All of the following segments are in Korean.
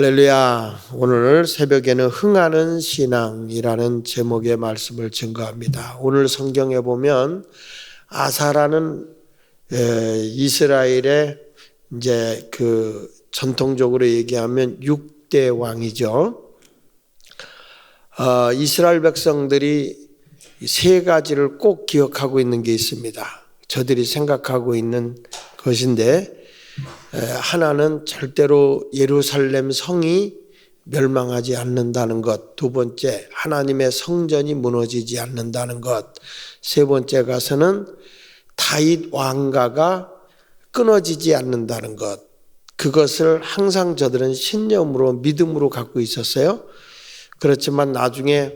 할렐루야. 오늘 새벽에는 흥하는 신앙이라는 제목의 말씀을 증거합니다. 오늘 성경에 보면 아사라는 이스라엘의 이제 전통적으로 얘기하면 6대 왕이죠. 이스라엘 백성들이 세 가지를 꼭 기억하고 있는 게 있습니다. 저들이 생각하고 있는 것인데, 하나는 절대로 예루살렘 성이 멸망하지 않는다는 것, 두 번째 하나님의 성전이 무너지지 않는다는 것, 세 번째 가서는 다윗 왕가가 끊어지지 않는다는 것, 그것을 항상 저들은 신념으로 믿음으로 갖고 있었어요. 그렇지만 나중에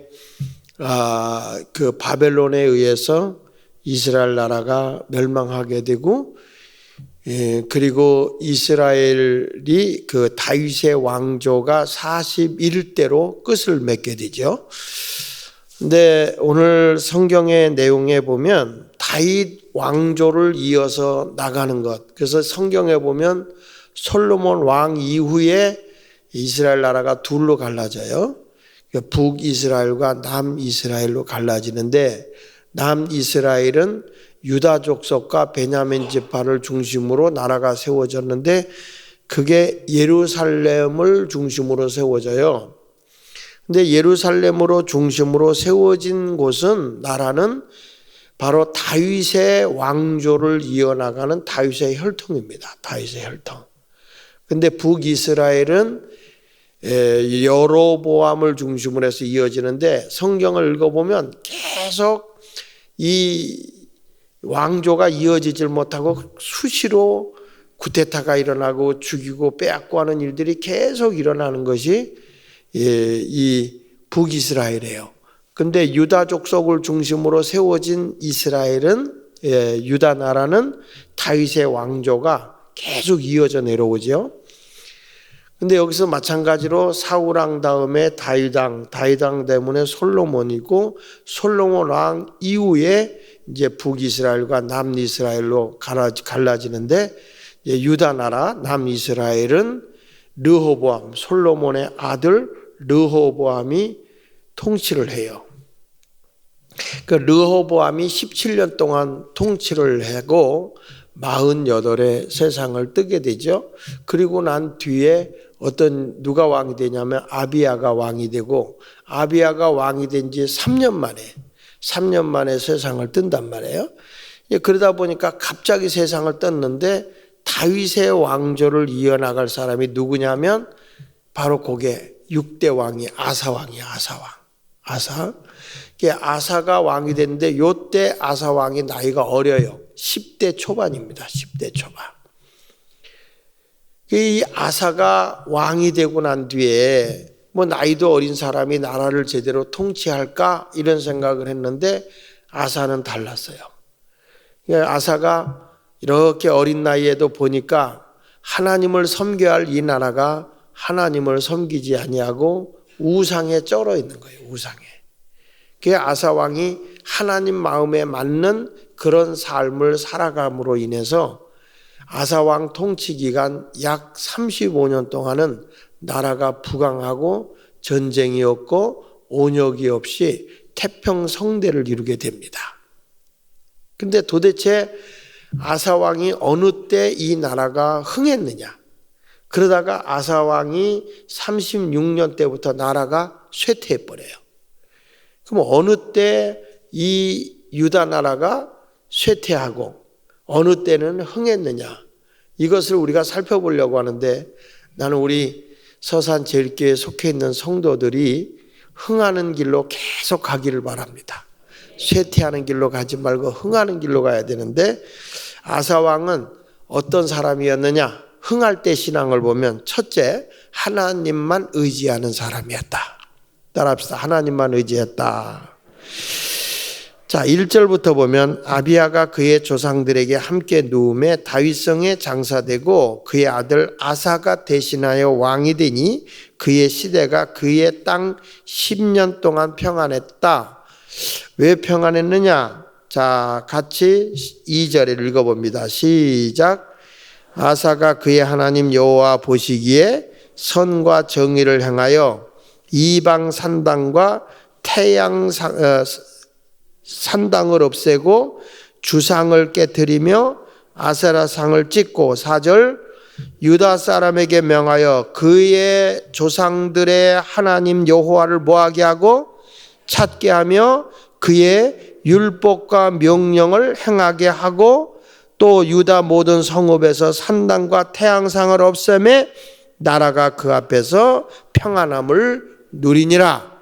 바벨론에 의해서 이스라엘 나라가 멸망하게 되고, 그리고 이스라엘이 다윗의 왕조가 41대로 끝을 맺게 되죠. 근데 오늘 성경의 내용에 보면 다윗 왕조를 이어서 나가는 것. 그래서 성경에 보면 솔로몬 왕 이후에 이스라엘 나라가 둘로 갈라져요. 북이스라엘과 남이스라엘로 갈라지는데, 남이스라엘은 유다 족속과 베냐민 지파를 중심으로 나라가 세워졌는데, 그게 예루살렘을 중심으로 세워져요. 근데 예루살렘으로 중심으로 세워진 곳은, 나라는 바로 다윗의 왕조를 이어나가는 다윗의 혈통입니다. 다윗의 혈통. 근데 북이스라엘은 여로보암을 중심으로 해서 이어지는데, 성경을 읽어보면 계속 이 왕조가 이어지질 못하고 수시로 쿠데타가 일어나고 죽이고 빼앗고 하는 일들이 계속 일어나는 것이 이 북이스라엘이에요. 근데 유다 족속을 중심으로 세워진 이스라엘은, 유다 나라는 다윗의 왕조가 계속 이어져 내려오죠. 근데 여기서 마찬가지로 사울왕 다음에 다윗왕 때문에 솔로몬이고, 솔로몬 왕 이후에 이제 북이스라엘과 남이스라엘로 갈라지는데, 유다 나라 남이스라엘은 르호보암, 솔로몬의 아들 르호보암이 통치를 해요. 르호보암이 17년 동안 통치를 하고 48의 세상을 뜨게 되죠. 그리고 난 뒤에 누가 왕이 되냐면 아비야가 왕이 되고, 아비야가 왕이 된 지 3년 만에 세상을 뜬단 말이에요. 그러다 보니까 갑자기 세상을 떴는데, 다윗의 왕조를 이어나갈 사람이 누구냐면 바로 그게 6대 왕이 아사왕이야. 아사가 왕이 됐는데, 요때 아사왕이 나이가 어려요. 10대 초반입니다. 10대 초반. 이 아사가 왕이 되고 난 뒤에 나이도 어린 사람이 나라를 제대로 통치할까 이런 생각을 했는데, 아사는 달랐어요. 아사가 이렇게 어린 나이에도 보니까 하나님을 섬겨야 할 이 나라가 하나님을 섬기지 아니하고 우상에 쩔어 있는 거예요. 우상에. 그 아사 왕이 하나님 마음에 맞는 그런 삶을 살아감으로 인해서 아사 왕 통치 기간 약 35년 동안은 나라가 부강하고 전쟁이 없고 온역이 없이 태평성대를 이루게 됩니다. 근데 도대체 아사 왕이 어느 때 이 나라가 흥했느냐? 그러다가 아사 왕이 36년 때부터 나라가 쇠퇴해 버려요. 그럼 어느 때 이 유다 나라가 쇠퇴하고 어느 때는 흥했느냐? 이것을 우리가 살펴보려고 하는데, 나는 우리 서산제일교회에 속해 있는 성도들이 흥하는 길로 계속 가기를 바랍니다. 쇠퇴하는 길로 가지 말고 흥하는 길로 가야 되는데, 아사 왕은 어떤 사람이었느냐? 흥할 때 신앙을 보면 첫째, 하나님만 의지하는 사람이었다. 따라합시다. 하나님만 의지했다. 자, 1절부터 보면 아비야가 그의 조상들에게 함께 누움에 다윗성에 장사되고, 그의 아들 아사가 대신하여 왕이 되니 그의 시대가 그의 땅 10년 동안 평안했다. 왜 평안했느냐? 자, 같이 2절을 읽어봅니다. 시작. 아사가 그의 하나님 여호와 보시기에 선과 정의를 행하여 이방 산당과 태양 산당을 없애고 주상을 깨뜨리며 아세라상을 찢고 4절 유다 사람에게 명하여 그의 조상들의 하나님 여호와를 뭐하게 하고 찾게 하며 그의 율법과 명령을 행하게 하고 또 유다 모든 성읍에서 산당과 태양상을 없애매 나라가 그 앞에서 평안함을 누리니라.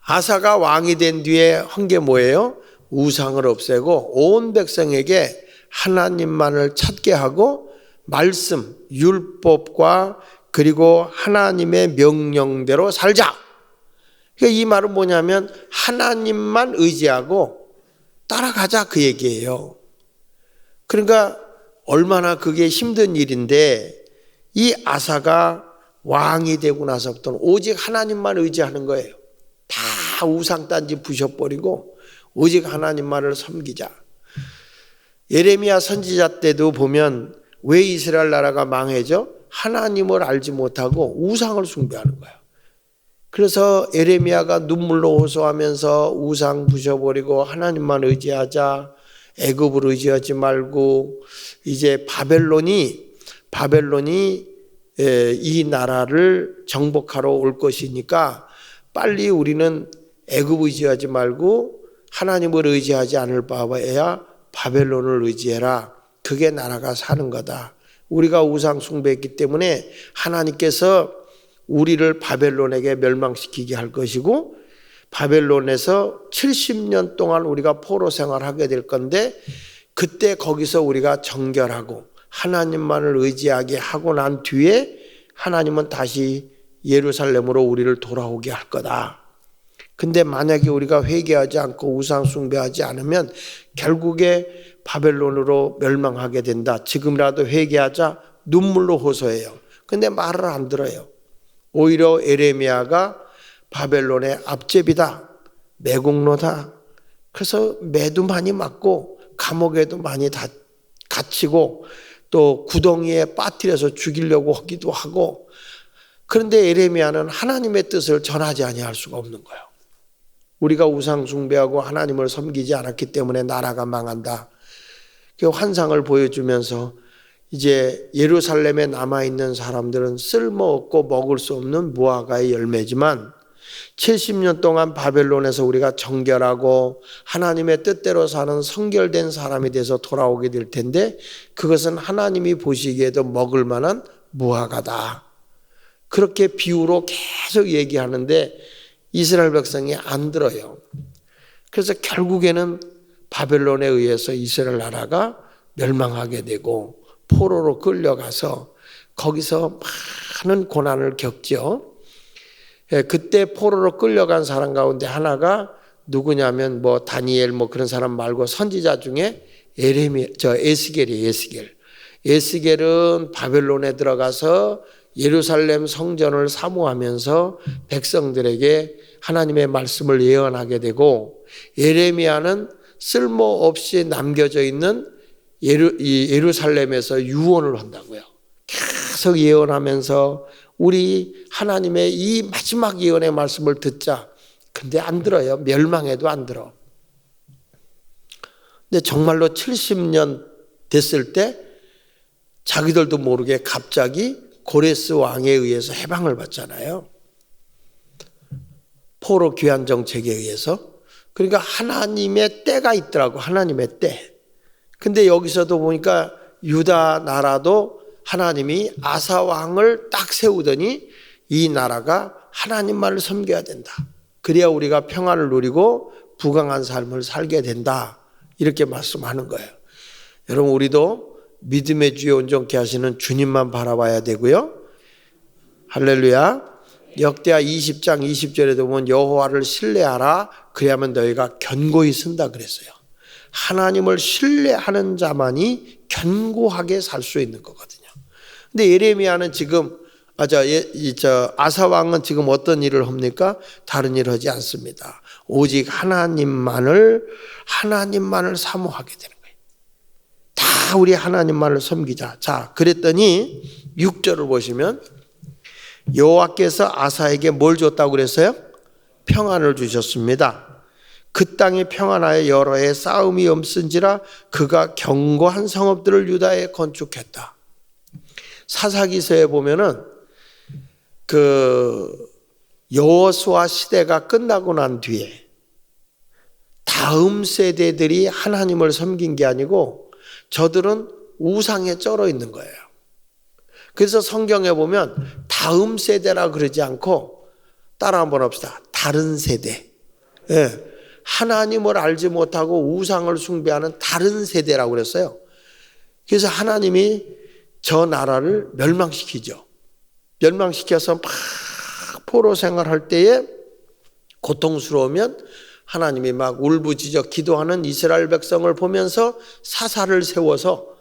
아사가 왕이 된 뒤에 한 게 뭐예요? 우상을 없애고 온 백성에게 하나님만을 찾게 하고 말씀, 율법과 그리고 하나님의 명령대로 살자. 이 말은 뭐냐면 하나님만 의지하고 따라가자 그 얘기예요. 그러니까 얼마나 그게 힘든 일인데 이 아사가 왕이 되고 나서부터는 오직 하나님만 의지하는 거예요. 다 우상단지 부셔버리고 오직 하나님만을 섬기자. 예레미야 선지자 때도 보면 왜 이스라엘 나라가 망해져? 하나님을 알지 못하고 우상을 숭배하는 거예요. 그래서 예레미야가 눈물로 호소하면서 우상 부셔버리고 하나님만 의지하자. 애굽을 의지하지 말고 이제 바벨론이 이 나라를 정복하러 올 것이니까 빨리 우리는 애굽 의지하지 말고 하나님을 의지하지 않을 바에야 바벨론을 의지해라. 그게 나라가 사는 거다. 우리가 우상 숭배했기 때문에 하나님께서 우리를 바벨론에게 멸망시키게 할 것이고 바벨론에서 70년 동안 우리가 포로 생활하게 될 건데 그때 거기서 우리가 정결하고 하나님만을 의지하게 하고 난 뒤에 하나님은 다시 예루살렘으로 우리를 돌아오게 할 거다. 근데 만약에 우리가 회개하지 않고 우상 숭배하지 않으면 결국에 바벨론으로 멸망하게 된다. 지금이라도 회개하자 눈물로 호소해요. 근데 말을 안 들어요. 오히려 에레미야가 바벨론의 앞제비다. 매국노다. 그래서 매도 많이 맞고 감옥에도 많이 갇히고 또 구덩이에 빠뜨려서 죽이려고 하기도 하고 그런데 에레미야는 하나님의 뜻을 전하지 아니할 수가 없는 거예요. 우리가 우상 숭배하고 하나님을 섬기지 않았기 때문에 나라가 망한다. 그 환상을 보여주면서 이제 예루살렘에 남아있는 사람들은 쓸모없고 먹을 수 없는 무화과의 열매지만 70년 동안 바벨론에서 우리가 정결하고 하나님의 뜻대로 사는 성결된 사람이 돼서 돌아오게 될 텐데 그것은 하나님이 보시기에도 먹을 만한 무화과다. 그렇게 비유로 계속 얘기하는데 이스라엘 백성이 안 들어요. 그래서 결국에는 바벨론에 의해서 이스라엘 나라가 멸망하게 되고 포로로 끌려가서 거기서 많은 고난을 겪죠. 그때 포로로 끌려간 사람 가운데 하나가 누구냐면 다니엘 그런 사람 말고 선지자 중에 에스겔이에요. 에스겔은 바벨론에 들어가서 예루살렘 성전을 사모하면서 백성들에게 하나님의 말씀을 예언하게 되고 예레미야는 쓸모없이 남겨져 있는 예루살렘에서 유언을 한다고요. 계속 예언하면서 우리 하나님의 이 마지막 예언의 말씀을 듣자. 근데 안 들어요. 멸망해도 안 들어. 근데 정말로 70년 됐을 때 자기들도 모르게 갑자기 고레스 왕에 의해서 해방을 받잖아요. 포로 귀환 정책에 의해서. 그러니까 하나님의 때가 있더라고. 하나님의 때. 근데 여기서도 보니까 유다 나라도 하나님이 아사 왕을 딱 세우더니 이 나라가 하나님만을 섬겨야 된다. 그래야 우리가 평안을 누리고 부강한 삶을 살게 된다. 이렇게 말씀하는 거예요. 여러분 우리도 믿음의 주에 온전케 하시는 주님만 바라봐야 되고요. 할렐루야. 역대하 20장 20절에도 보면 여호와를 신뢰하라. 그래야만 너희가 견고히 쓴다 그랬어요. 하나님을 신뢰하는 자만이 견고하게 살 수 있는 거거든요. 근데 예레미야는 지금 아사 왕은 지금 어떤 일을 합니까? 다른 일을 하지 않습니다. 오직 하나님만을 사모하게 되는 거예요. 다 다 우리 하나님만을 섬기자. 자, 그랬더니 6절을 보시면 여호와께서 아사에게 뭘 줬다고 그랬어요? 평안을 주셨습니다. 그 땅이 평안하여 여러 해 싸움이 없은지라 그가 견고한 성읍들을 유다에 건축했다. 사사기서에 보면은 그 여호수아 시대가 끝나고 난 뒤에 다음 세대들이 하나님을 섬긴 게 아니고 저들은 우상에 쩔어 있는 거예요. 그래서 성경에 보면 다음 세대라 그러지 않고 따라 한번 합시다. 다른 세대. 예. 하나님을 알지 못하고 우상을 숭배하는 다른 세대라고 그랬어요. 그래서 하나님이 저 나라를 멸망시키죠. 멸망시켜서 막 포로 생활할 때에 고통스러우면 하나님이 막 울부짖어 기도하는 이스라엘 백성을 보면서 사사를 세워서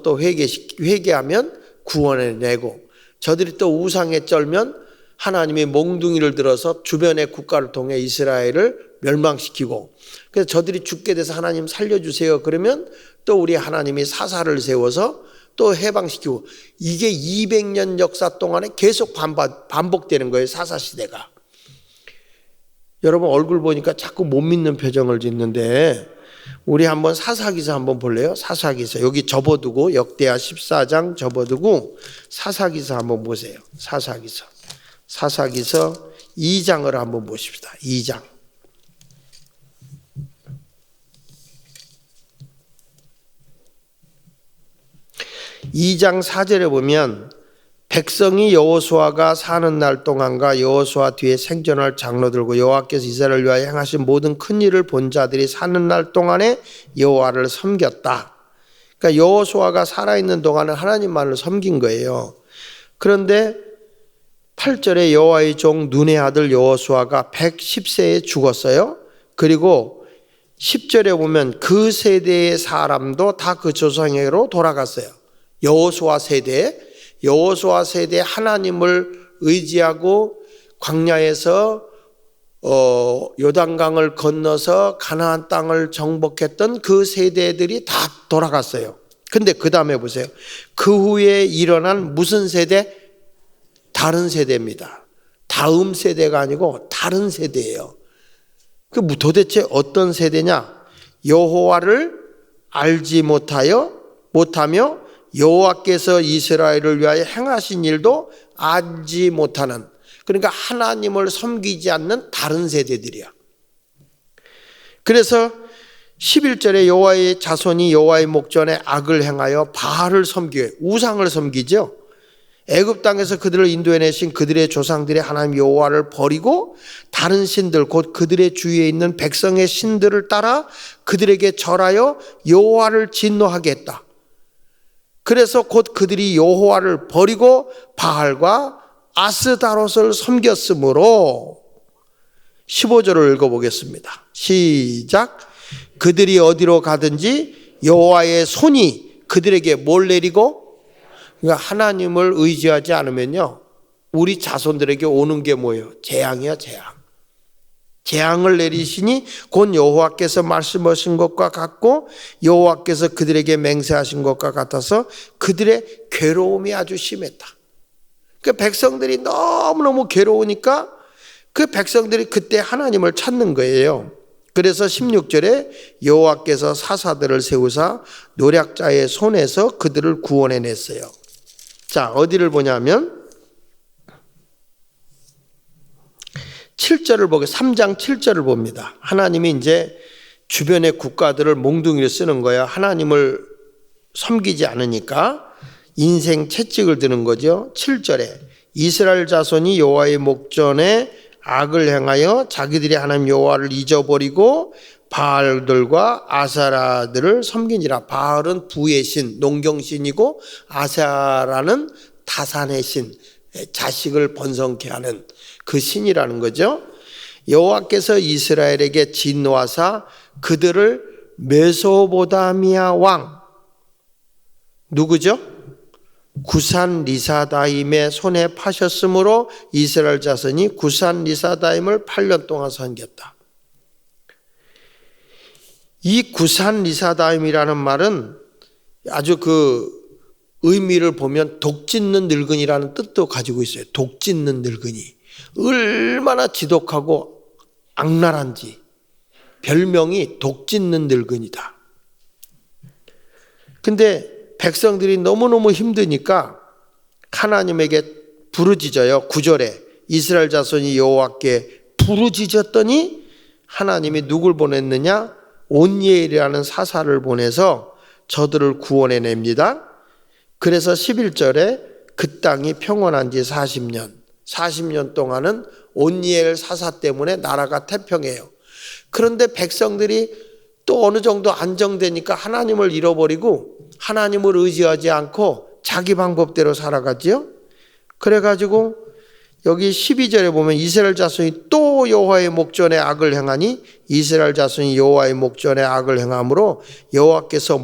또 회개하면 구원해 내고, 저들이 또 우상에 쩔면 하나님이 몽둥이를 들어서 주변의 국가를 통해 이스라엘을 멸망시키고, 그래서 저들이 죽게 돼서 하나님 살려주세요 그러면 또 우리 하나님이 사사를 세워서 또 해방시키고, 이게 200년 역사 동안에 계속 반복되는 거예요. 사사시대가. 여러분 얼굴 보니까 자꾸 못 믿는 표정을 짓는데 우리 한번 사사기서 한번 볼래요? 사사기서 여기 접어두고 역대하 14장 접어두고 사사기서 한번 보세요. 사사기서 2장을 한번 보십시다. 2장. 2장 4절에 보면 백성이 여호수아가 사는 날 동안과 여호수아 뒤에 생존할 장로들과 여호와께서 이스라엘을 위하여 행하신 모든 큰 일을 본 자들이 사는 날 동안에 여호와를 섬겼다. 그러니까 여호수아가 살아있는 동안은 하나님만을 섬긴 거예요. 그런데 8절에 여호와의 종 눈의 아들 여호수아가 110세에 죽었어요. 그리고 10절에 보면 그 세대의 사람도 다 그 조상에게로 돌아갔어요. 여호수아 세대 하나님을 의지하고 광야에서 요단강을 건너서 가나안 땅을 정복했던 그 세대들이 다 돌아갔어요. 근데 그 다음에 보세요. 그 후에 일어난 무슨 세대? 다른 세대입니다. 다음 세대가 아니고 다른 세대예요. 그 도대체 어떤 세대냐? 여호와를 알지 못하며 여호와께서 이스라엘을 위하여 행하신 일도 알지 못하는, 그러니까 하나님을 섬기지 않는 다른 세대들이야. 그래서 11절에 여호와의 자손이 여호와의 목전에 악을 행하여 바알을 섬기고 우상을 섬기죠. 애굽 땅에서 그들을 인도해내신 그들의 조상들의 하나님 여호와를 버리고 다른 신들 곧 그들의 주위에 있는 백성의 신들을 따라 그들에게 절하여 여호와를 진노하게 했다. 그래서 곧 그들이 여호와를 버리고 바알과 아스다롯을 섬겼으므로 15절을 읽어보겠습니다. 시작. 그들이 어디로 가든지 여호와의 손이 그들에게 뭘 내리고, 그러니까 하나님을 의지하지 않으면요 우리 자손들에게 오는 게 뭐예요? 재앙이야, 재앙. 재앙을 내리시니 곧 여호와께서 말씀하신 것과 같고 여호와께서 그들에게 맹세하신 것과 같아서 그들의 괴로움이 아주 심했다. 그 백성들이 너무너무 괴로우니까 그 백성들이 그때 하나님을 찾는 거예요. 그래서 16절에 여호와께서 사사들을 세우사 노략자의 손에서 그들을 구원해냈어요. 자, 어디를 보냐면 7절을 보게 3장 7절을 봅니다. 하나님이 이제 주변의 국가들을 몽둥이로 쓰는 거야. 하나님을 섬기지 않으니까 인생 채찍을 드는 거죠. 7절에 이스라엘 자손이 여호와의 목전에 악을 행하여 자기들이 하나님 여호와를 잊어버리고 바알들과 아세라들을 섬기니라. 바알은 부의 신, 농경신이고 아세라는 다산의 신, 자식을 번성케 하는 그 신이라는 거죠. 여호와께서 이스라엘에게 진노하사 그들을 메소보다미아 왕 누구죠? 구산 리사다임의 손에 파셨으므로 이스라엘 자손이 구산 리사다임을 8년 동안 섬겼다. 이 구산 리사다임이라는 말은 아주 그 의미를 보면 독짓는 늙은이라는 뜻도 가지고 있어요. 독짓는 늙은이. 얼마나 지독하고 악랄한지. 별명이 독짓는 늙은이다. 근데 백성들이 너무너무 힘드니까 하나님에게 부르짖어요. 9절에 이스라엘 자손이 여호와께 부르짖었더니 하나님이 누굴 보냈느냐? 온니엘이라는 사사를 보내서 저들을 구원해 냅니다. 그래서 11절에 그 땅이 평온한 지 40년 동안은 온니엘 사사 때문에 나라가 태평해요. 그런데 백성들이 또 어느 정도 안정되니까 하나님을 잃어버리고 하나님을 의지하지 않고 자기 방법대로 살아가지요. 그래가지고 여기 12절에 보면 이스라엘 자손이 또 여호와의 목전에 악을 행하니 이스라엘 자손이 여호와의 목전에 악을 행함으로 여호와께서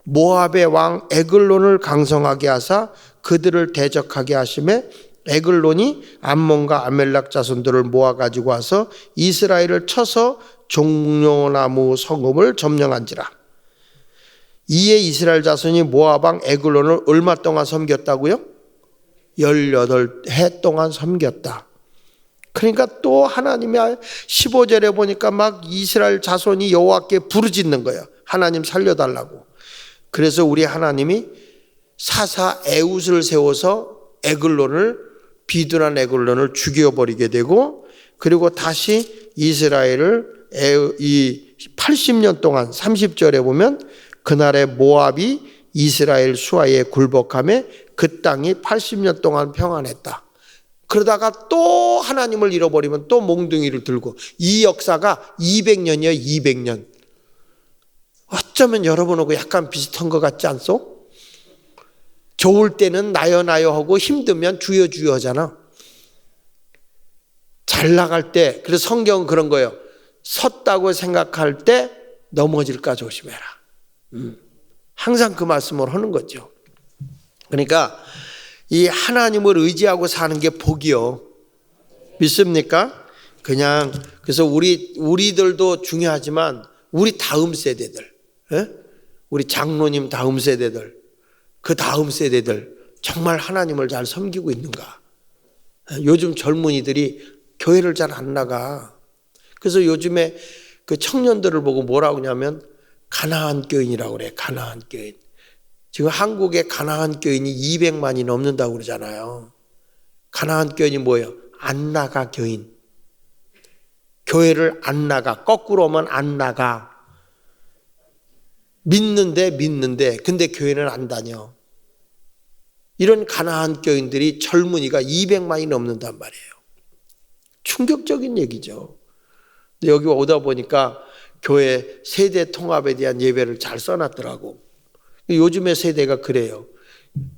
모압의 왕 에글론을 강성하게 하사 그들을 대적하게 하심에 에글론이 암몬과 아멜렉 자손들을 모아가지고 와서 이스라엘을 쳐서 종려나무 성읍을 점령한지라. 이에 이스라엘 자손이 모압 왕 에글론을 얼마 동안 섬겼다고요? 18해 동안 섬겼다. 그러니까 또 하나님이 15절에 보니까 막 이스라엘 자손이 여호와께 부르짖는 거예요. 하나님 살려달라고. 그래서 우리 하나님이 사사 에웃을 세워서 비둔한 에글론을 죽여버리게 되고, 그리고 다시 이스라엘을 이 80년 동안 30절에 보면 그날의 모압이 이스라엘 수하에 굴복하며 그 땅이 80년 동안 평안했다. 그러다가 또 하나님을 잃어버리면 또 몽둥이를 들고, 이 역사가 200년이에요. 200년. 어쩌면 여러분하고 약간 비슷한 것 같지 않소? 좋을 때는 나여 하고 힘들면 주여 하잖아. 잘 나갈 때, 그래서 성경은 그런 거예요. 섰다고 생각할 때 넘어질까 조심해라. 항상 그 말씀을 하는 거죠. 그러니까 이 하나님을 의지하고 사는 게 복이요. 믿습니까? 그냥 그래서 우리들도 중요하지만 우리 다음 세대들, 우리 장로님 다음 세대들, 그 다음 세대들 정말 하나님을 잘 섬기고 있는가? 요즘 젊은이들이 교회를 잘 안 나가. 그래서 요즘에 그 청년들을 보고 뭐라고 하냐면 가나안 교인이라고 그래. 가나안 교인. 지금 한국에 가나안 교인이 200만이 넘는다고 그러잖아요. 가나안 교인이 뭐예요? 안 나가 교인. 교회를 안 나가. 거꾸로 오면 안 나가. 믿는데 근데 교회는 안 다녀. 이런 가나안 교인들이 젊은이가 200만이 넘는단 말이에요. 충격적인 얘기죠. 근데 여기 오다 보니까 교회 세대 통합에 대한 예배를 잘 써놨더라고. 요즘의 세대가 그래요.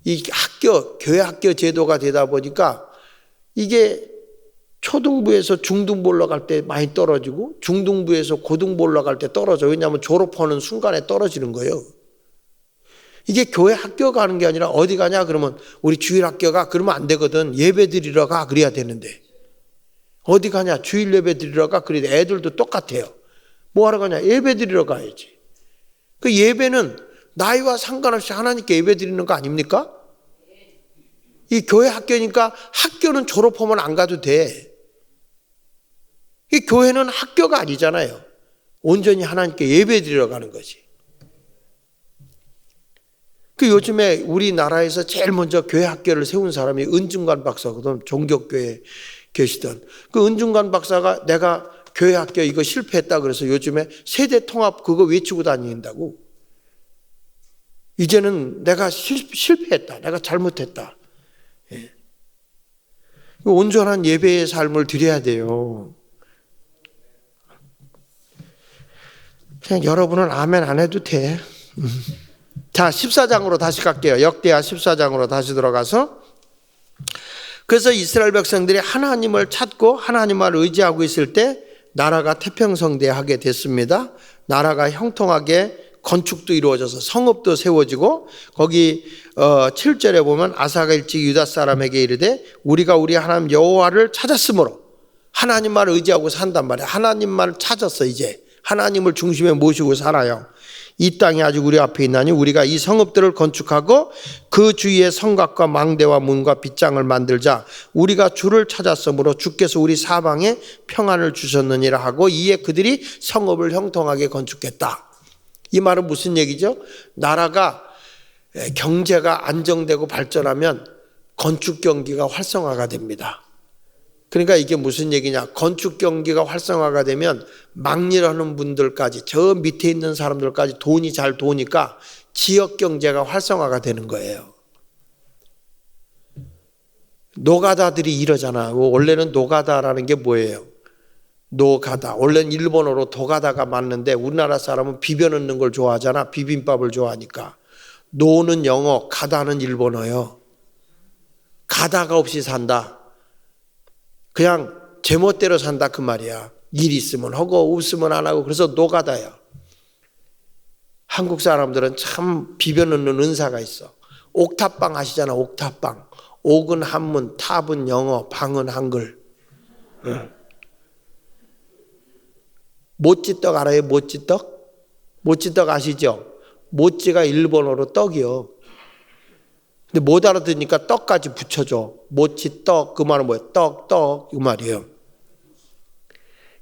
이 교회 학교 제도가 되다 보니까 이게 초등부에서 중등부 올라갈 때 많이 떨어지고 중등부에서 고등부 올라갈 때 떨어져. 왜냐하면 졸업하는 순간에 떨어지는 거예요. 이게 교회 학교 가는 게 아니라 어디 가냐 그러면 우리 주일 학교 가 그러면 안 되거든. 예배 드리러 가 그래야 되는데 어디 가냐 주일 예배 드리러 가 그래야 돼. 애들도 똑같아요. 뭐 하러 가냐 예배 드리러 가야지. 그 예배는 나이와 상관없이 하나님께 예배 드리는 거 아닙니까? 이 교회 학교니까 학교는 졸업하면 안 가도 돼. 이 교회는 학교가 아니잖아요. 온전히 하나님께 예배 드리러 가는 거지. 그 요즘에 우리나라에서 제일 먼저 교회 학교를 세운 사람이 은중관 박사거든. 종교교회에 계시던. 그 은중관 박사가 내가 교회 학교 이거 실패했다 그래서 요즘에 세대 통합 그거 외치고 다닌다고. 이제는 내가 실패했다. 내가 잘못했다. 예. 온전한 예배의 삶을 드려야 돼요. 그냥 여러분은 아멘 안 해도 돼. 자, 14장으로 다시 갈게요. 역대하 14장으로 다시 들어가서 그래서 이스라엘 백성들이 하나님을 찾고 하나님을 의지하고 있을 때 나라가 태평성대하게 됐습니다. 나라가 형통하게 건축도 이루어져서 성읍도 세워지고 거기 7절에 보면 아사가 일찍 유다 사람에게 이르되 우리가 우리 하나님 여호와를 찾았으므로 하나님만 의지하고 산단 말이에요. 하나님만 찾았어 이제. 하나님을 중심에 모시고 살아요. 이 땅이 아직 우리 앞에 있나니 우리가 이 성읍들을 건축하고 그 주위에 성곽과 망대와 문과 빗장을 만들자. 우리가 주를 찾았으므로 주께서 우리 사방에 평안을 주셨느니라 하고 이에 그들이 성읍을 형통하게 건축했다. 이 말은 무슨 얘기죠? 나라가 경제가 안정되고 발전하면 건축 경기가 활성화가 됩니다. 그러니까 이게 무슨 얘기냐? 건축 경기가 활성화가 되면 막일하는 분들까지 저 밑에 있는 사람들까지 돈이 잘 도니까 지역 경제가 활성화가 되는 거예요. 노가다들이 이러잖아. 원래는 노가다라는 게 뭐예요? 노가다. 원래는 일본어로 도가다가 맞는데 우리나라 사람은 비벼 넣는 걸 좋아하잖아. 비빔밥을 좋아하니까. 노는 영어, 가다는 일본어예요. 가다가 없이 산다. 그냥 제멋대로 산다 그 말이야. 일 있으면 하고 없으면 안 하고. 그래서 노가다야. 한국 사람들은 참 비벼 넣는 은사가 있어. 옥탑방 아시잖아. 옥탑방. 옥은 한문, 탑은 영어, 방은 한글. 모찌떡 알아요? 모찌떡? 모찌떡 아시죠? 모찌가 일본어로 떡이요. 근데 못 알아듣으니까 떡까지 붙여줘. 모찌떡, 그 말은 뭐예요? 떡, 이 말이에요.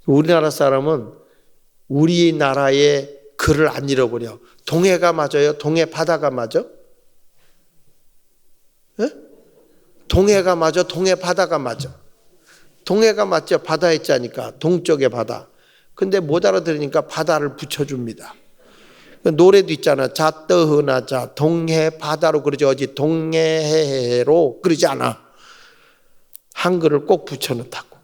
우리나라 사람은 우리나라의 글을 안 잃어버려. 동해가 맞아요? 동해 바다가 맞아? 예? 동해가 맞아? 동해 바다가 맞아? 동해가 맞죠? 바다에 있자니까. 동쪽의 바다. 근데 못 알아들으니까 바다를 붙여줍니다. 노래도 있잖아. 자떠흐나 자 동해 바다로 그러지 어디 동해로 그러지 않아. 한글을 꼭 붙여놓다고.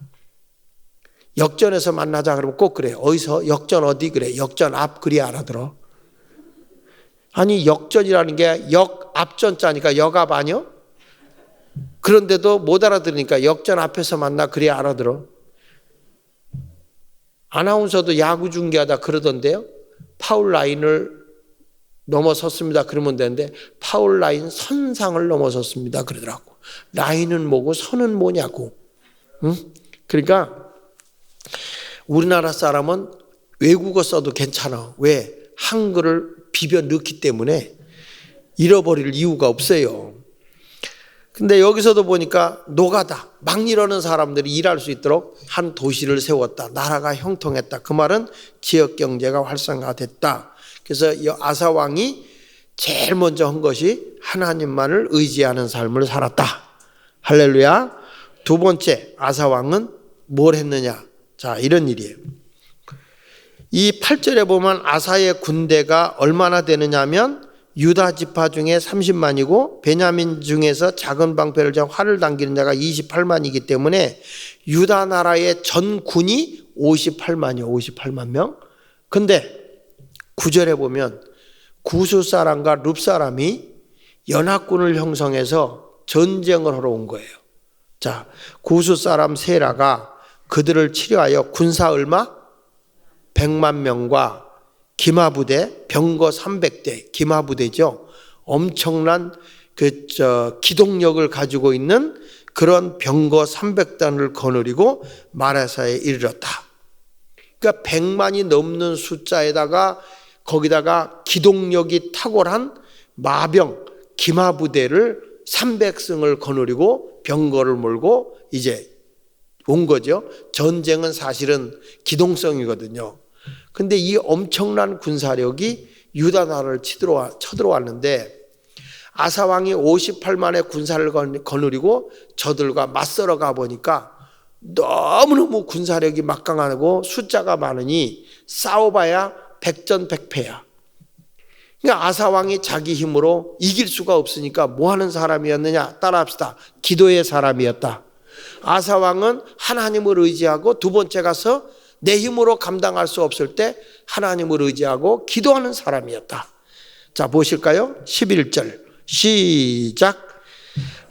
역전에서 만나자 그러면 꼭 그래. 어디서? 역전 어디? 그래. 역전 앞 그리 알아들어. 아니 역전이라는 게 역 앞전자니까 역앞 아니요? 그런데도 못 알아들으니까 역전 앞에서 만나 그리 알아들어. 아나운서도 야구 중계하다 그러던데요. 파울 라인을 넘어섰습니다. 그러면 되는데 파울 라인 선상을 넘어섰습니다. 그러더라고. 라인은 뭐고 선은 뭐냐고. 응? 그러니까 우리나라 사람은 외국어 써도 괜찮아. 왜? 한글을 비벼 넣기 때문에 잃어버릴 이유가 없어요. 근데 여기서도 보니까 노가다, 막 이러는 사람들이 일할 수 있도록 한 도시를 세웠다. 나라가 형통했다. 그 말은 지역 경제가 활성화됐다. 그래서 이 아사 왕이 제일 먼저 한 것이 하나님만을 의지하는 삶을 살았다. 할렐루야. 두 번째, 아사 왕은 뭘 했느냐? 자, 이런 일이에요. 이 8절에 보면 아사의 군대가 얼마나 되느냐면 유다 지파 중에 30만이고 베냐민 중에서 작은 방패를 잡아 활을 당기는 자가 28만이기 때문에 유다 나라의 전군이 58만이요. 58만 명. 근데 9절에 보면 구스 사람과 룹 사람이 연합군을 형성해서 전쟁을 하러 온 거예요. 자, 구스 사람 세라가 그들을 치료하여 군사 얼마? 100만 명과 기마부대, 병거 300대, 기마부대죠. 엄청난 기동력을 가지고 있는 그런 병거 300단을 거느리고 마라사에 이르렀다. 그러니까 100만이 넘는 숫자에다가 거기다가 기동력이 탁월한 마병, 기마부대를 300승을 거느리고 병거를 몰고 이제 온 거죠. 전쟁은 사실은 기동성이거든요. 근데 이 엄청난 군사력이 유다 나라를 쳐들어왔는데 아사 왕이 58만의 군사를 거느리고 저들과 맞서러 가보니까 너무너무 군사력이 막강하고 숫자가 많으니 싸워봐야 백전백패야. 그러니까 아사 왕이 자기 힘으로 이길 수가 없으니까 뭐 하는 사람이었느냐? 따라합시다. 기도의 사람이었다. 아사 왕은 하나님을 의지하고 두 번째 가서 내 힘으로 감당할 수 없을 때 하나님을 의지하고 기도하는 사람이었다. 자, 보실까요? 11절 시작.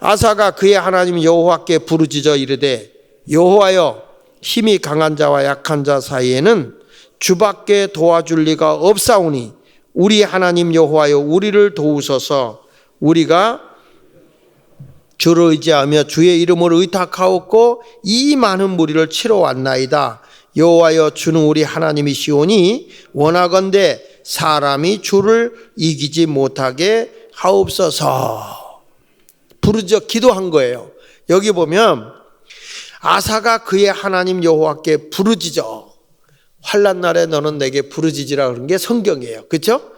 아사가 그의 하나님 여호와께 부르짖어 이르되 여호와여, 힘이 강한 자와 약한 자 사이에는 주밖에 도와줄 리가 없사오니 우리 하나님 여호와여, 우리를 도우소서. 우리가 주를 의지하며 주의 이름을 의탁하였고 이 많은 무리를 치러 왔나이다. 여호와여 주는 우리 하나님이시오니 원하건대 사람이 주를 이기지 못하게 하옵소서. 부르짖어 기도한 거예요. 여기 보면 아사가 그의 하나님 여호와께 부르짖어. 환난 날에 너는 내게 부르짖으라 그런 게 성경이에요. 그렇죠?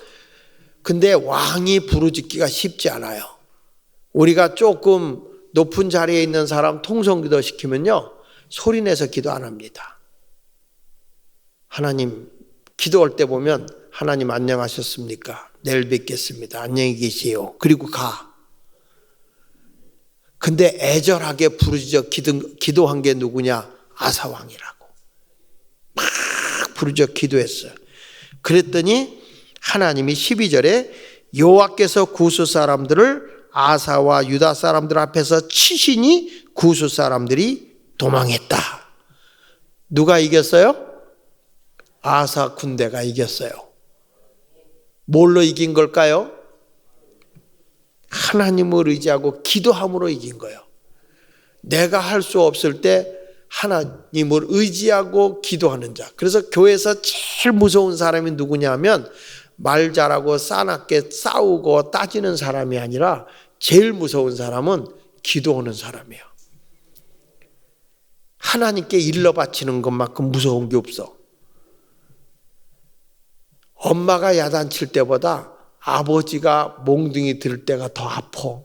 근데 왕이 부르짖기가 쉽지 않아요. 우리가 조금 높은 자리에 있는 사람 통성기도 시키면요, 소리내서 기도 안 합니다. 하나님 기도할 때 보면 하나님 안녕하셨습니까? 내일 뵙겠습니다. 안녕히 계세요. 그리고 가. 근데 애절하게 부르짖어 기도한 게 누구냐? 아사왕이라고. 막 부르짖어 기도했어요. 그랬더니 하나님이 12절에 여호와께서 구스 사람들을 아사와 유다 사람들 앞에서 치시니 구스 사람들이 도망했다. 누가 이겼어요? 아사 군대가 이겼어요. 뭘로 이긴 걸까요? 하나님을 의지하고 기도함으로 이긴 거예요. 내가 할 수 없을 때 하나님을 의지하고 기도하는 자. 그래서 교회에서 제일 무서운 사람이 누구냐면 말 잘하고 싸납게 싸우고 따지는 사람이 아니라 제일 무서운 사람은 기도하는 사람이에요. 하나님께 일러 바치는 것만큼 무서운 게 없어. 엄마가 야단칠 때보다 아버지가 몽둥이 들 때가 더 아파.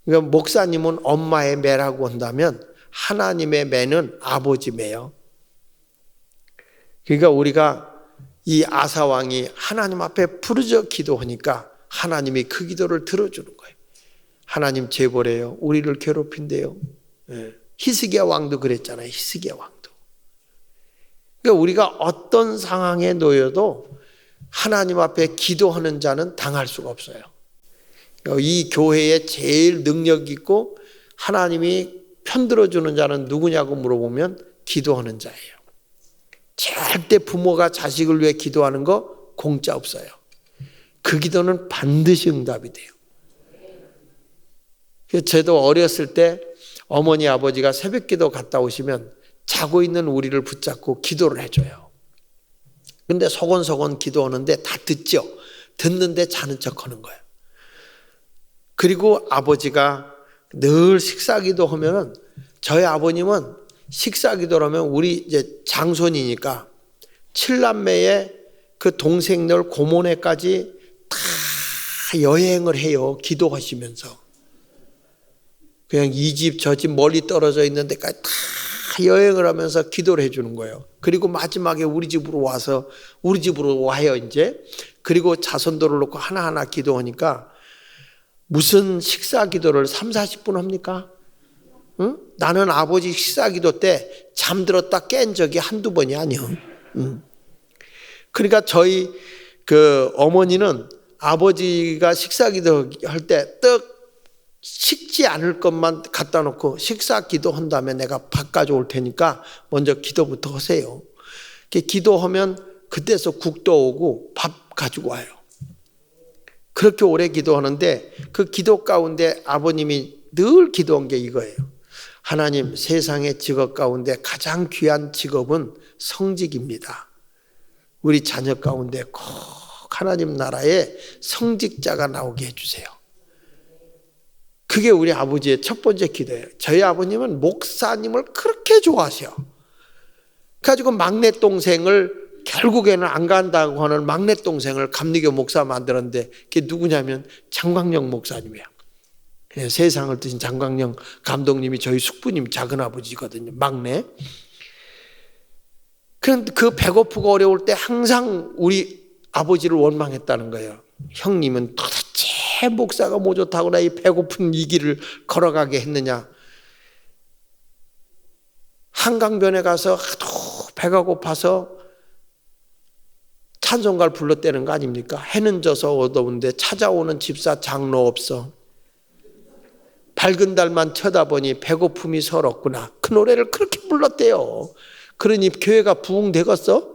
그러니까 목사님은 엄마의 매라고 한다면 하나님의 매는 아버지 매요. 그러니까 우리가 이 아사 왕이 하나님 앞에 부르짖어 기도하니까 하나님이 그 기도를 들어주는 거예요. 하나님 재벌이에요. 우리를 괴롭힌대요. 히스기야 왕도 그랬잖아요. 히스기야 왕도. 그러니까 우리가 어떤 상황에 놓여도 하나님 앞에 기도하는 자는 당할 수가 없어요. 이 교회에 제일 능력 있고 하나님이 편들어주는 자는 누구냐고 물어보면 기도하는 자예요. 절대 부모가 자식을 위해 기도하는 거 공짜 없어요. 그 기도는 반드시 응답이 돼요. 저도 어렸을 때 어머니 아버지가 새벽 기도 갔다 오시면 자고 있는 우리를 붙잡고 기도를 해줘요. 근데 소곤소곤 기도하는데 다 듣죠. 듣는데 자는 척 하는 거예요. 그리고 아버지가 늘 식사기도 하면은 저희 아버님은 식사기도를 하면 우리 이제 장손이니까 7남매의 그 동생들 고모네까지 다 여행을 해요. 기도하시면서. 그냥 이 집 저 집 멀리 떨어져 있는 데까지 다 여행을 하면서 기도를 해주는 거예요. 그리고 마지막에 우리 집으로 와요 이제. 그리고 자손들을 놓고 하나하나 기도하니까 무슨 식사 기도를 30-40분 합니까? 응? 나는 아버지 식사 기도 때 잠들었다 깬 적이 한두 번이 아니요. 그러니까 저희 그 어머니는 아버지가 식사 기도 할 때 떡 식지 않을 것만 갖다 놓고 식사 기도한 다음에 내가 밥 가져올 테니까 먼저 기도부터 하세요. 기도하면 그때서 국도 오고 밥 가지고 와요. 그렇게 오래 기도하는데 그 기도 가운데 아버님이 늘 기도한 게 이거예요. 하나님, 세상의 직업 가운데 가장 귀한 직업은 성직입니다. 우리 자녀 가운데 꼭 하나님 나라에 성직자가 나오게 해주세요. 그게 우리 아버지의 첫 번째 기도예요. 저희 아버님은 목사님을 그렇게 좋아하셔. 그래가지고 막내 동생을 결국에는 안 간다고 하는 막내 동생을 감리교 목사 만들었는데 그게 누구냐면 장광영 목사님이야. 세상을 뜨신 장광영 감독님이 저희 숙부님 작은아버지거든요. 막내. 그런데 그 배고프고 어려울 때 항상 우리 아버지를 원망했다는 거예요. 형님은 도대체 목사가 뭐 좋다고 나 이 배고픈 이 길을 걸어가게 했느냐. 한강변에 가서 하도 배가 고파서 찬송가를 불렀다는 거 아닙니까? 해는 져서 어두운데 찾아오는 집사 장로 없어. 밝은 달만 쳐다보니 배고픔이 서럽구나. 그 노래를 그렇게 불렀대요. 그러니 교회가 부흥되겠어?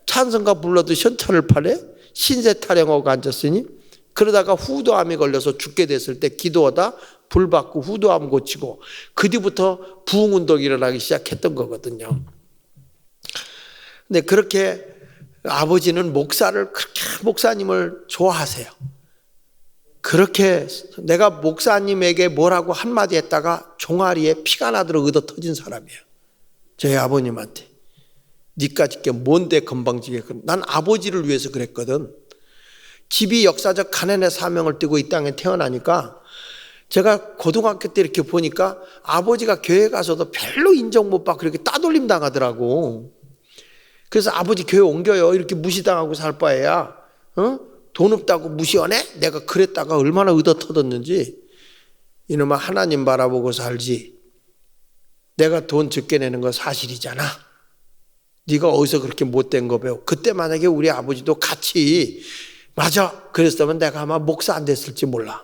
찬송가 불러도 현찰을 팔래? 신세 타령하고 앉았으니? 그러다가 후두암이 걸려서 죽게 됐을 때 기도하다 불 받고 후두암 고치고 그 뒤부터 부흥운동이 일어나기 시작했던 거거든요. 근데 그렇게 아버지는 목사님을 좋아하세요. 그렇게 내가 목사님에게 뭐라고 한마디 했다가 종아리에 피가 나도록 얻어 터진 사람이에요. 저희 아버님한테. 니까짓 게 뭔데 건방지게. 난 아버지를 위해서 그랬거든. 집이 역사적 가난의 사명을 띠고 이 땅에 태어나니까 제가 고등학교 때 이렇게 보니까 아버지가 교회 가서도 별로 인정 못 받고 이렇게 따돌림 당하더라고. 그래서 아버지 교회 옮겨요. 이렇게 무시당하고 살 바에야 돈 없다고 무시하네? 내가 그랬다가 얼마나 얻어 터졌는지. 이놈아 하나님 바라보고 살지. 내가 돈 적게 내는 거 사실이잖아. 네가 어디서 그렇게 못된 거 배워. 그때 만약에 우리 아버지도 같이 맞아 그랬으면 내가 아마 목사 안 됐을지 몰라.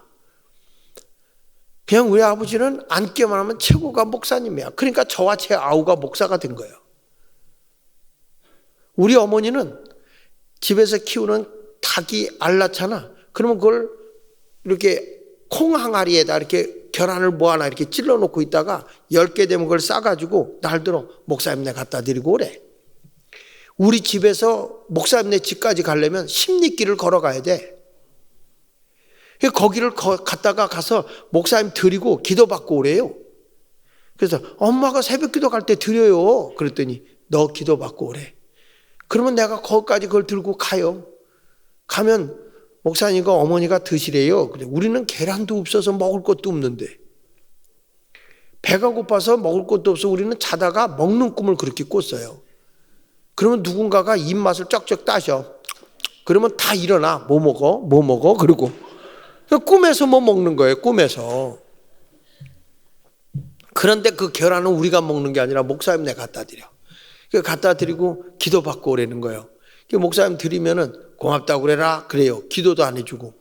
그냥 우리 아버지는 앉기만 하면 최고가 목사님이야. 그러니까 저와 제 아우가 목사가 된 거예요. 우리 어머니는 집에서 키우는 닭이 알낳잖아. 그러면 그걸 이렇게 콩 항아리에다 이렇게 계란을 뭐 하나 이렇게 찔러 놓고 있다가 10개 되면 그걸 싸가지고 날들어 목사님네 갖다 드리고 오래. 우리 집에서 목사님네 집까지 가려면 10리길을 걸어가야 돼. 거기를 갔다가 가서 목사님 드리고 기도받고 오래요. 그래서 엄마가 새벽 기도 갈 때 드려요. 그랬더니 너 기도받고 오래. 그러면 내가 거기까지 그걸 들고 가요. 가면 목사님과 어머니가 드시래요. 근데 우리는 계란도 없어서 먹을 것도 없는데 배가 고파서 먹을 것도 없어 우리는 자다가 먹는 꿈을 그렇게 꿨어요. 그러면 누군가가 입맛을 쩍쩍 따셔. 그러면 다 일어나. 뭐 먹어? 뭐 먹어? 그러고 꿈에서 뭐 먹는 거예요. 꿈에서. 그런데 그 계란은 우리가 먹는 게 아니라 목사님네 갖다 드려. 갖다 드리고 기도받고 오라는 거예요. 목사님 드리면은 고맙다고 그래라. 그래요. 기도도 안 해주고.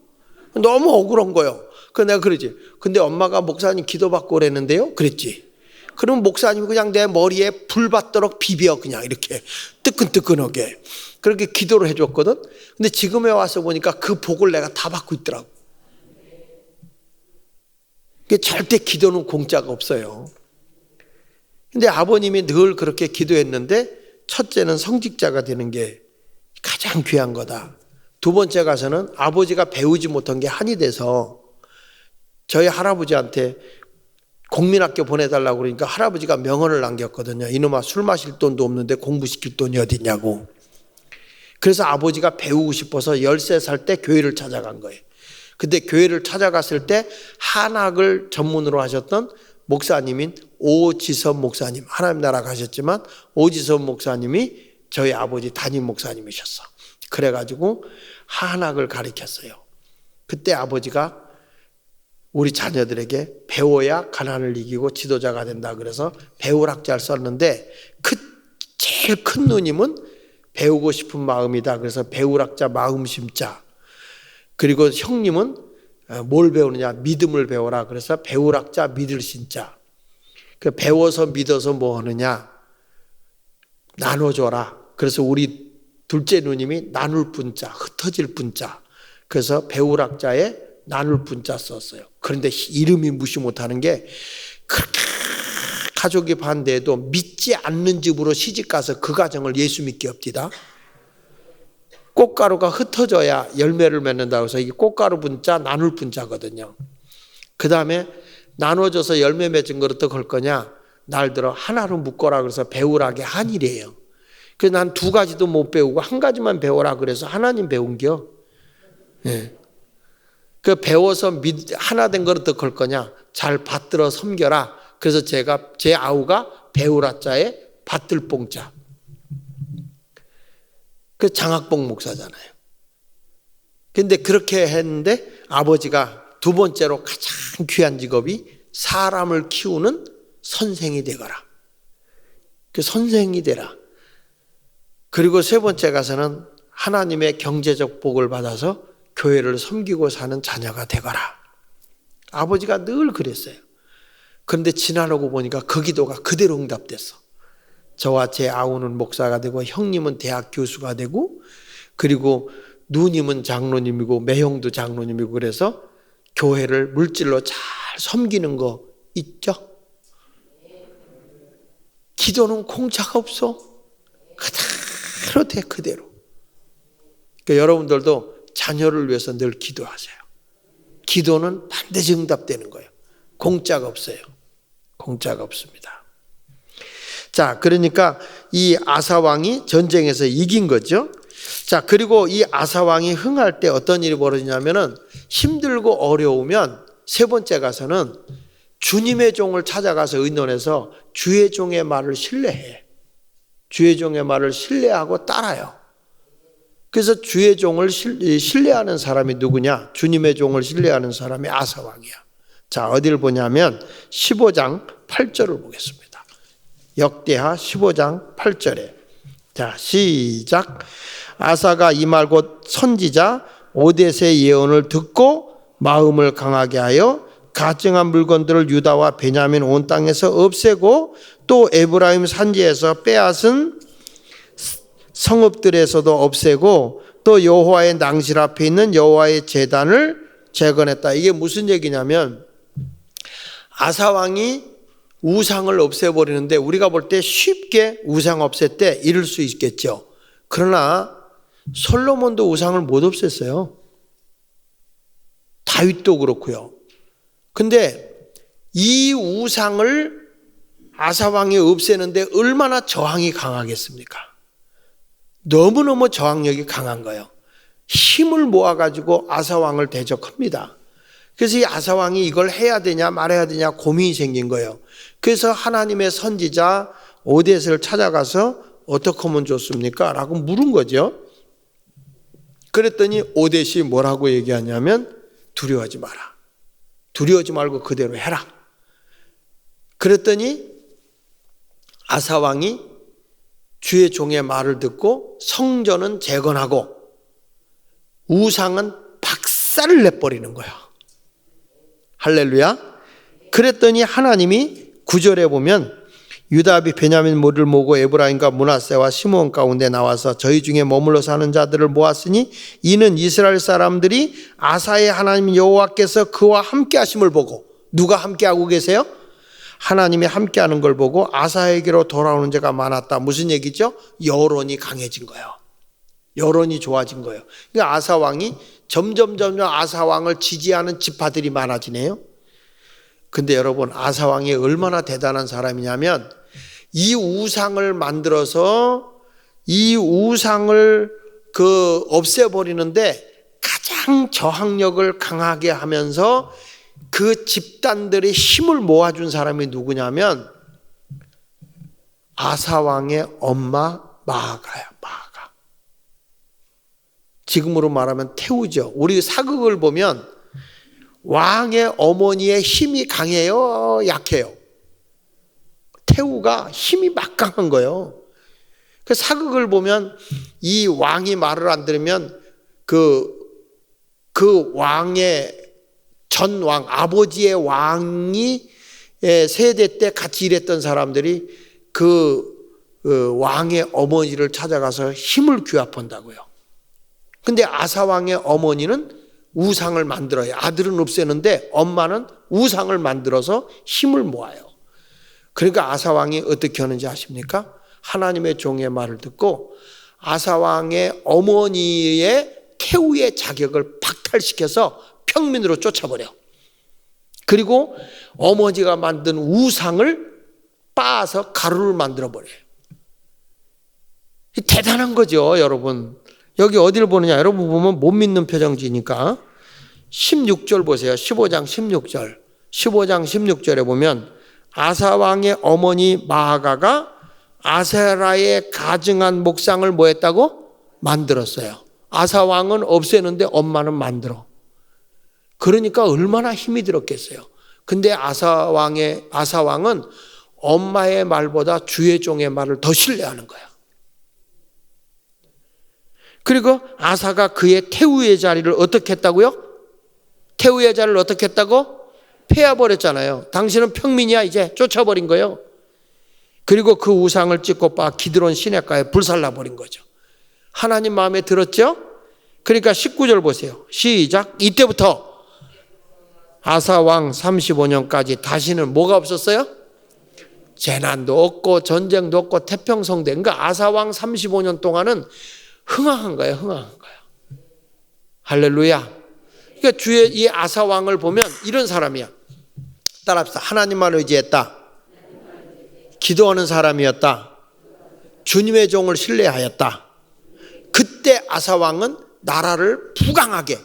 너무 억울한 거예요. 그래서 내가 그러지. 근데 엄마가 목사님 기도받고 오라는데요? 그랬지. 그럼 목사님이 그냥 내 머리에 불 받도록 비벼 그냥 이렇게 뜨끈뜨끈하게 그렇게 기도를 해줬거든. 근데 지금에 와서 보니까 그 복을 내가 다 받고 있더라고. 절대 기도는 공짜가 없어요. 근데 아버님이 늘 그렇게 기도했는데 첫째는 성직자가 되는 게 가장 귀한 거다. 두 번째 가서는 아버지가 배우지 못한 게 한이 돼서 저희 할아버지한테 공민학교 보내달라고 그러니까 할아버지가 명언을 남겼거든요. 이놈아 술 마실 돈도 없는데 공부시킬 돈이 어딨냐고. 그래서 아버지가 배우고 싶어서 13살 때 교회를 찾아간 거예요. 근데 교회를 찾아갔을 때 한학을 전문으로 하셨던 목사님인 오지선 목사님, 하나님 나라 가셨지만 오지선 목사님이 저희 아버지 담임 목사님이셨어. 그래가지고 한학을 가르쳤어요. 그때 아버지가 우리 자녀들에게 배워야 가난을 이기고 지도자가 된다 그래서 배울학자를 썼는데 제일 큰 누님은 배우고 싶은 마음이다 그래서 배울학자 마음심자. 그리고 형님은 뭘 배우느냐 믿음을 배워라 그래서 배울학자 믿을 신자. 배워서 믿어서 뭐 하느냐 나눠줘라. 그래서 우리 둘째 누님이 나눌 분자 흩어질 분자. 그래서 배울학자에 나눌 분자 썼어요. 그런데 이름이 무시 못하는 게 그렇게 가족이 반대해도 믿지 않는 집으로 시집가서 그 가정을 예수 믿게 합디다. 꽃가루가 흩어져야 열매를 맺는다고 해서 이 꽃가루 분자 나눌 분자거든요. 그 다음에 나눠져서 열매 맺은 걸 어떻게 할 거냐 날 들어 하나로 묶어라 그래서 배우라게 한이래요. 그래서 난 두 가지도 못 배우고 한 가지만 배워라 그래서 하나님 배운겨. 예. 그 배워서 하나 된 걸 어떻게 할 거냐 잘 받들어 섬겨라. 그래서 제 아우가 배우라자에 받들뽕자. 그 장학봉 목사잖아요. 근데 그렇게 했는데 아버지가 두 번째로 가장 귀한 직업이 사람을 키우는 선생이 되거라. 그 선생이 되라. 그리고 세 번째 가서는 하나님의 경제적 복을 받아서 교회를 섬기고 사는 자녀가 되거라. 아버지가 늘 그랬어요. 그런데 지나고 보니까 그 기도가 그대로 응답됐어. 저와 제 아우는 목사가 되고 형님은 대학 교수가 되고 그리고 누님은 장로님이고 매형도 장로님이고 그래서 교회를 물질로 잘 섬기는 거 있죠? 기도는 공짜가 없어. 그대로 돼, 그대로. 그러니까 여러분들도 자녀를 위해서 늘 기도하세요. 기도는 반드시 응답되는 거예요. 공짜가 없어요. 공짜가 없습니다. 자, 그러니까 이 아사 왕이 전쟁에서 이긴 거죠. 자, 그리고 이 아사 왕이 흥할 때 어떤 일이 벌어지냐면은 힘들고 어려우면 세 번째 가서는 주님의 종을 찾아가서 의논해서 주의 종의 말을 신뢰해. 주의 종의 말을 신뢰하고 따라요. 그래서 주의 종을 신뢰하는 사람이 누구냐? 주님의 종을 신뢰하는 사람이 아사 왕이야. 자, 어디를 보냐면 15장 8절을 보겠습니다. 역대하 15장 8절에. 자, 시작. 아사가 이 말 곧 선지자 오뎃의 예언을 듣고 마음을 강하게 하여 가증한 물건들을 유다와 베냐민 온 땅에서 없애고 또 에브라임 산지에서 빼앗은 성읍들에서도 없애고 또 여호와의 낭실 앞에 있는 여호와의 제단을 재건했다. 이게 무슨 얘기냐면 아사 왕이 우상을 없애버리는데 우리가 볼 때 쉽게 우상 없앨 때 이룰 수 있겠죠. 그러나 솔로몬도 우상을 못 없앴어요. 다윗도 그렇고요. 근데 이 우상을 아사 왕이 없애는데 얼마나 저항이 강하겠습니까? 너무너무 저항력이 강한 거예요. 힘을 모아가지고 아사 왕을 대적합니다. 그래서 이 아사 왕이 이걸 해야 되냐 말아야 되냐 고민이 생긴 거예요. 그래서 하나님의 선지자 오뎃을 찾아가서 어떻게 하면 좋습니까? 라고 물은 거죠. 그랬더니 오뎃이 뭐라고 얘기하냐면 두려워하지 마라. 두려워하지 말고 그대로 해라. 그랬더니 아사 왕이 주의 종의 말을 듣고 성전은 재건하고 우상은 박살을 내버리는 거야. 할렐루야. 그랬더니 하나님이 9절에 보면 유다비 베냐민 모를 모고 에브라임과 므낫세와 시므온 가운데 나와서 저희 중에 머물러 사는 자들을 모았으니 이는 이스라엘 사람들이 아사의 하나님 여호와께서 그와 함께 하심을 보고. 누가 함께 하고 계세요? 하나님이 함께 하는 걸 보고 아사에게로 돌아오는 자가 많았다. 무슨 얘기죠? 여론이 강해진 거예요. 여론이 좋아진 거예요. 그러니까 아사 왕이 점점 아사 왕을 지지하는 지파들이 많아지네요. 근데 여러분 아사 왕이 얼마나 대단한 사람이냐면 이 우상을 만들어서 이 우상을 없애버리는데 가장 저항력을 강하게 하면서 그 집단들의 힘을 모아준 사람이 누구냐면 아사 왕의 엄마 마아가야. 마아가. 지금으로 말하면 태우죠. 우리 사극을 보면 왕의 어머니의 힘이 강해요, 약해요? 태우가 힘이 막강한 거예요. 그 사극을 보면 이 왕이 말을 안 들으면 그 왕의 전 왕, 아버지의 왕이 세대 때 같이 일했던 사람들이 그 왕의 어머니를 찾아가서 힘을 규합한다고요. 근데 아사 왕의 어머니는 우상을 만들어요. 아들은 없애는데 엄마는 우상을 만들어서 힘을 모아요. 그러니까 아사 왕이 어떻게 하는지 아십니까? 하나님의 종의 말을 듣고 아사 왕의 어머니의 태우의 자격을 박탈시켜서 평민으로 쫓아버려. 그리고 어머니가 만든 우상을 빻아서 가루를 만들어버려요. 대단한 거죠, 여러분. 여기 어디를 보느냐? 여러분 보면 못 믿는 표정 지니까 16절 보세요. 15장 16절. 15장 16절에 보면 아사 왕의 어머니 마아가가 아세라의 가증한 목상을 뭐 했다고? 만들었어요. 아사 왕은 없애는데 엄마는 만들어. 그러니까 얼마나 힘이 들었겠어요. 근데 아사 왕은 엄마의 말보다 주의 종의 말을 더 신뢰하는 거야. 그리고 아사가 그의 태우의 자리를 어떻게 했다고요? 태우의 자리를 어떻게 했다고? 패해버렸잖아요. 당신은 평민이야 이제 쫓아버린 거예요. 그리고 그 우상을 찍고 빠 기드론 시내가에 불살라버린 거죠. 하나님 마음에 들었죠? 그러니까 19절 보세요. 시작. 이때부터 아사왕 35년까지 다시는 뭐가 없었어요? 재난도 없고 전쟁도 없고 태평성대. 그러니까 아사왕 35년 동안은 흥황한 거예요. 흥황한 거예요. 할렐루야. 그러니까 주의 이 아사왕을 보면 이런 사람이야. 따라합시다. 하나님만 의지했다. 기도하는 사람이었다. 주님의 종을 신뢰하였다. 그때 아사왕은 나라를 부강하게,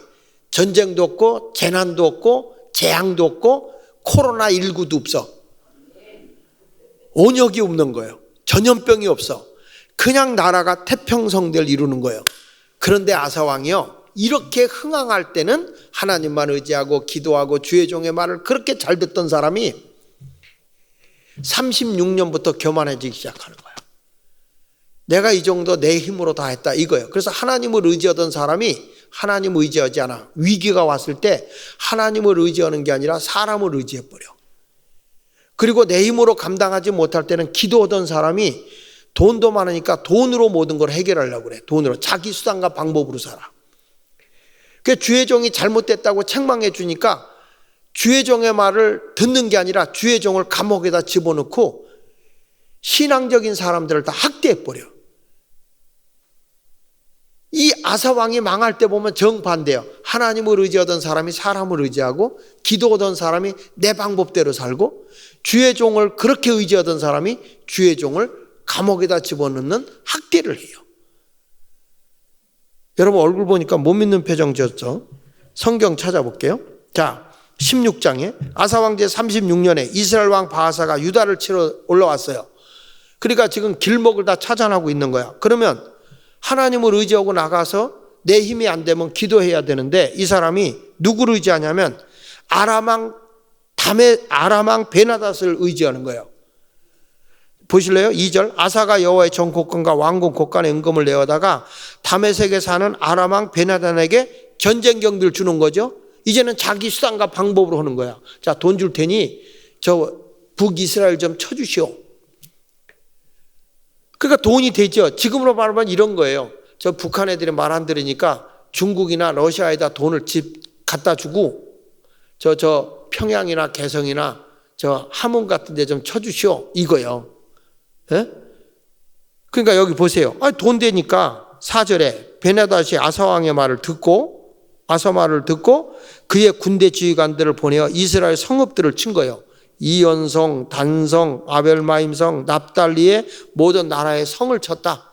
전쟁도 없고 재난도 없고 재앙도 없고 코로나19도 없어. 온역이 없는 거예요. 전염병이 없어. 그냥 나라가 태평성대를 이루는 거예요. 그런데 아사왕이요, 이렇게 흥황할 때는 하나님만 의지하고 기도하고 주의 종의 말을 그렇게 잘 듣던 사람이 36년부터 교만해지기 시작하는 거예요. 내가 이 정도 내 힘으로 다 했다 이거예요. 그래서 하나님을 의지하던 사람이 하나님을 의지하지 않아. 위기가 왔을 때 하나님을 의지하는 게 아니라 사람을 의지해버려. 그리고 내 힘으로 감당하지 못할 때는 기도하던 사람이 돈도 많으니까 돈으로 모든 걸 해결하려고 그래. 돈으로. 자기 수단과 방법으로 살아. 그 주의 종이 잘못됐다고 책망해 주니까 주의 종의 말을 듣는 게 아니라 주의 종을 감옥에다 집어넣고 신앙적인 사람들을 다 학대해버려. 이 아사왕이 망할 때 보면 정반대예요. 하나님을 의지하던 사람이 사람을 의지하고 기도하던 사람이 내 방법대로 살고 주의 종을 그렇게 의지하던 사람이 주의 종을 감옥에다 집어넣는 학대를 해요. 여러분 얼굴 보니까 못 믿는 표정 지었죠? 성경 찾아볼게요. 자, 16장에 아사왕 제 36년에 이스라엘 왕 바하사가 유다를 치러 올라왔어요. 그러니까 지금 길목을 다 차단하고 있는 거야. 그러면 하나님을 의지하고 나가서 내 힘이 안 되면 기도해야 되는데 이 사람이 누구를 의지하냐면 아람왕 베나닷을 의지하는 거예요. 보실래요? 2절. 아사가 여호와의 전 곳간과 왕궁 곳간에 은금을 내어다가 다메섹에 사는 아람왕 베나닷에게 전쟁경비를 주는 거죠. 이제는 자기 수단과 방법으로 하는 거야. 자, 돈 줄 테니 저 북이스라엘 좀 쳐주시오. 그러니까 돈이 되죠. 지금으로 말하면 이런 거예요. 저 북한 애들이 말 안 들으니까 중국이나 러시아에다 돈을 갖다 주고 저 평양이나 개성이나 저 함흥 같은 데 좀 쳐주시오. 이거요. 예? 그러니까 여기 보세요. 돈 되니까 4절에 베나닷이 아사왕의 말을 듣고 아사 말을 듣고 그의 군대 지휘관들을 보내어 이스라엘 성읍들을 친 거예요. 이연성, 단성, 아벨마임성, 납달리의 모든 나라의 성을 쳤다.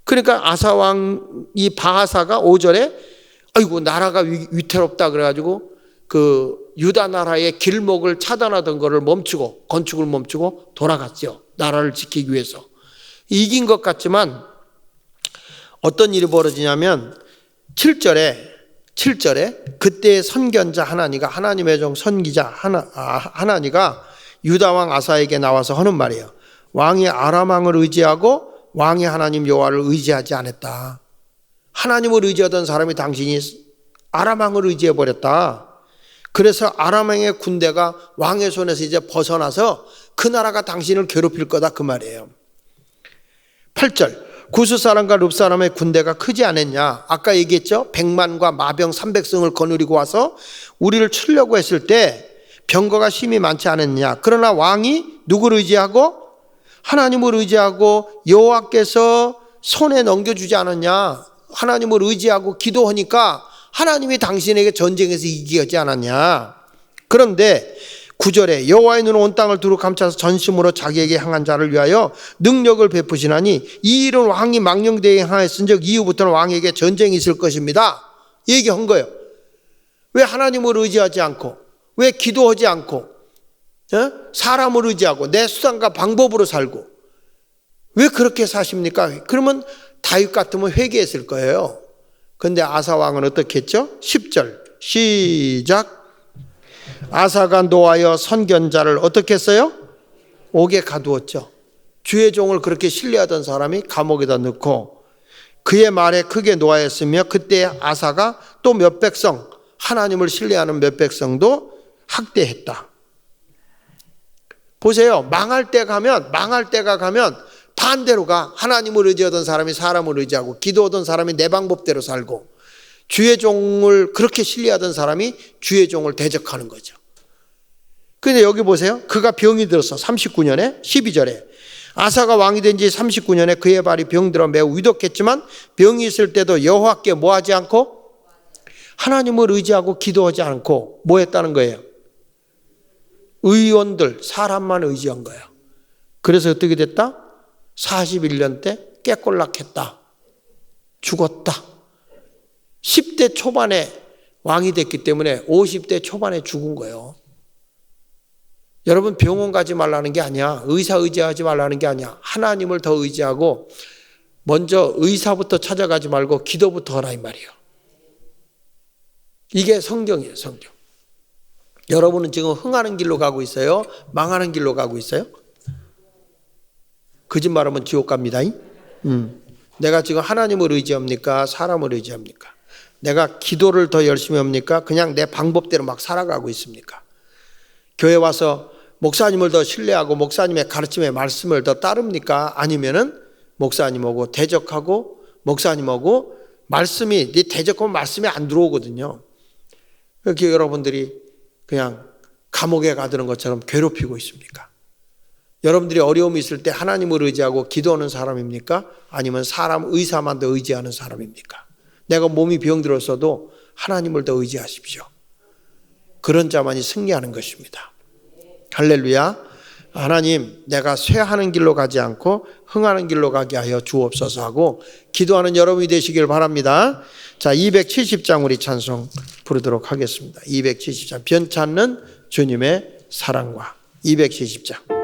그러니까 아사왕 이 바하사가 5절에 아이고 나라가 위태롭다 그래가지고 그 유다 나라의 길목을 차단하던 거를 멈추고 건축을 멈추고 돌아갔죠. 나라를 지키기 위해서. 이긴 것 같지만 어떤 일이 벌어지냐면 7절에 그때의 선견자 하나니가 하나님의 종 선기자 하나니가 유다왕 아사에게 나와서 하는 말이에요. 왕이 아람왕을 의지하고 왕이 하나님 여호와를 의지하지 않았다. 하나님을 의지하던 사람이 당신이 아람왕을 의지해버렸다. 그래서 아람왕의 군대가 왕의 손에서 이제 벗어나서 그 나라가 당신을 괴롭힐 거다 그 말이에요. 8절. 구스 사람과 룹 사람의 군대가 크지 않았냐. 아까 얘기했죠. 100만과 마병 300승을 거느리고 와서 우리를 치려고 했을 때 병거가 심히 많지 않았냐. 그러나 왕이 누구를 의지하고 하나님을 의지하고 여호와께서 손에 넘겨주지 않았냐. 하나님을 의지하고 기도하니까 하나님이 당신에게 전쟁에서 이기게 하지 않았냐. 그런데 9절에 여호와의 눈은 온 땅을 두루 감싸서 전심으로 자기에게 향한 자를 위하여 능력을 베푸시나니 이 일은 왕이 망령되게 행하였은즉 이후부터는 왕에게 전쟁이 있을 것입니다. 얘기한 거예요. 왜 하나님을 의지하지 않고 왜 기도하지 않고 사람을 의지하고 내 수단과 방법으로 살고 왜 그렇게 사십니까? 그러면 다윗 같으면 회개했을 거예요. 그런데 아사 왕은 어떻게 했죠? 10절 시작. 아사가 노하여 선견자를 어떻게 했어요? 옥에 가두었죠. 주의 종을 그렇게 신뢰하던 사람이 감옥에다 넣고 그의 말에 크게 노하였으며 그때 아사가 또 몇 백성 하나님을 신뢰하는 몇 백성도 학대했다. 보세요. 망할 때가 가면 반대로 가. 하나님을 의지하던 사람이 사람을 의지하고 기도하던 사람이 내 방법대로 살고 주의 종을 그렇게 신뢰하던 사람이 주의 종을 대적하는 거죠. 근데 여기 보세요. 그가 병이 들었어. 39년에 12절에 아사가 왕이 된 지 39년에 그의 발이 병들어 매우 위독했지만 병이 있을 때도 여호와께 뭐 하지 않고 하나님을 의지하고 기도하지 않고 뭐 했다는 거예요? 의원들, 사람만 의지한 거예요. 그래서 어떻게 됐다? 41년 때 깨꼴락했다. 죽었다. 10대 초반에 왕이 됐기 때문에 50대 초반에 죽은 거예요. 여러분 병원 가지 말라는 게 아니야. 의사 의지하지 말라는 게 아니야. 하나님을 더 의지하고 먼저 의사부터 찾아가지 말고 기도부터 하라 이 말이에요. 이게 성경이에요. 성경. 여러분은 지금 흥하는 길로 가고 있어요? 망하는 길로 가고 있어요? 거짓말하면 지옥 갑니다. 내가 지금 하나님을 의지합니까? 사람을 의지합니까? 내가 기도를 더 열심히 합니까? 그냥 내 방법대로 막 살아가고 있습니까? 교회 와서 목사님을 더 신뢰하고 목사님의 가르침의 말씀을 더 따릅니까? 아니면은 목사님하고 대적하고 목사님하고 말씀이 네 대적하면 말씀이 안 들어오거든요. 그렇게 여러분들이 그냥 감옥에 가두는 것처럼 괴롭히고 있습니까? 여러분들이 어려움이 있을 때 하나님을 의지하고 기도하는 사람입니까? 아니면 사람 의사만 더 의지하는 사람입니까? 내가 몸이 병들었어도 하나님을 더 의지하십시오. 그런 자만이 승리하는 것입니다. 할렐루야. 하나님, 내가 쇠하는 길로 가지 않고 흥하는 길로 가게 하여 주옵소서 하고 기도하는 여러분이 되시길 바랍니다. 자, 270장 우리 찬송 부르도록 하겠습니다. 270장 변찮는 주님의 사랑과 270장